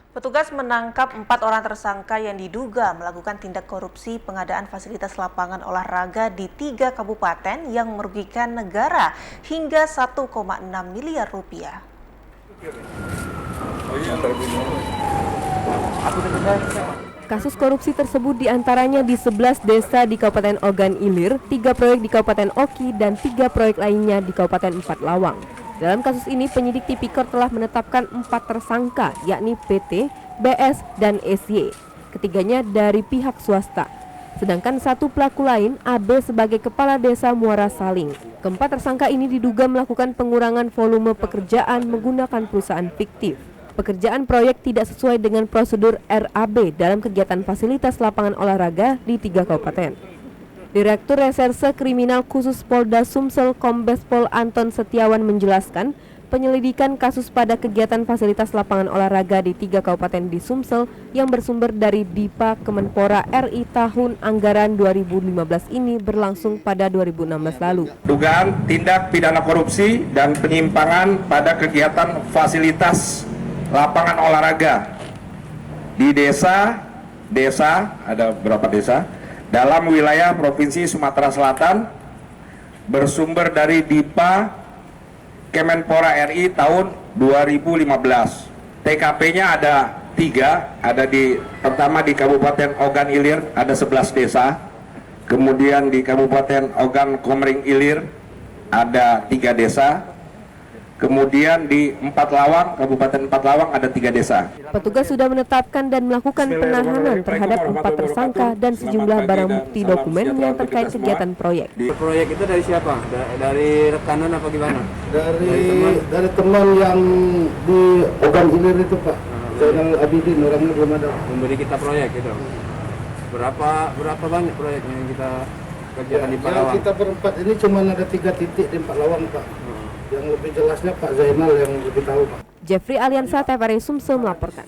Petugas menangkap 4 orang tersangka yang diduga melakukan tindak korupsi pengadaan fasilitas lapangan olahraga di 3 kabupaten yang merugikan negara hingga 1,6 miliar rupiah. Kasus korupsi tersebut diantaranya di 11 desa di Kabupaten Ogan Ilir, 3 proyek di Kabupaten Oki, dan 3 proyek lainnya di Kabupaten Empat Lawang. Dalam kasus ini, penyidik Tipikor telah menetapkan 4 tersangka, yakni PT, BS, dan SY. Ketiganya dari pihak swasta. Sedangkan 1 pelaku lain, AB, sebagai Kepala Desa Muara Saling. Keempat tersangka ini diduga melakukan pengurangan volume pekerjaan menggunakan perusahaan fiktif. Pekerjaan proyek tidak sesuai dengan prosedur RAB dalam kegiatan fasilitas lapangan olahraga di 3 kabupaten. Direktur Reserse Kriminal Khusus Polda Sumsel Kombes Pol Anton Setiawan menjelaskan, penyelidikan kasus pada kegiatan fasilitas lapangan olahraga di 3 kabupaten di Sumsel yang bersumber dari DIPA Kemenpora RI tahun anggaran 2015 ini berlangsung pada 2016 lalu. Dugaan tindak pidana korupsi dan penyimpangan pada kegiatan fasilitas lapangan olahraga di desa ada berapa desa dalam wilayah Provinsi Sumatera Selatan bersumber dari DIPA Kemenpora RI tahun 2015. TKP-nya ada 3, pertama di Kabupaten Ogan Ilir ada 11 desa, kemudian di Kabupaten Ogan Komering Ilir ada 3 desa, kemudian di Kabupaten Empat Lawang ada 3 desa. Petugas sudah menetapkan dan melakukan penahanan terhadap 4 tersangka dan sejumlah barang bukti dokumen yang terkait kegiatan proyek. Proyek itu dari siapa? Dari rekanan apa gimana? Dari teman yang di Ogan Ilir itu, Pak. Zainal Abidin, orangnya belum ada. Memberi kita proyek itu. Berapa banyak proyeknya yang kita kerjakan di Empat Lawang? Yang kita berempat ini cuma ada 3 titik di Empat Lawang, Pak. Yang lebih jelasnya Pak Zainal yang lebih tahu, Pak. Jeffrey Aliansa, TVRI Sumsel melaporkan.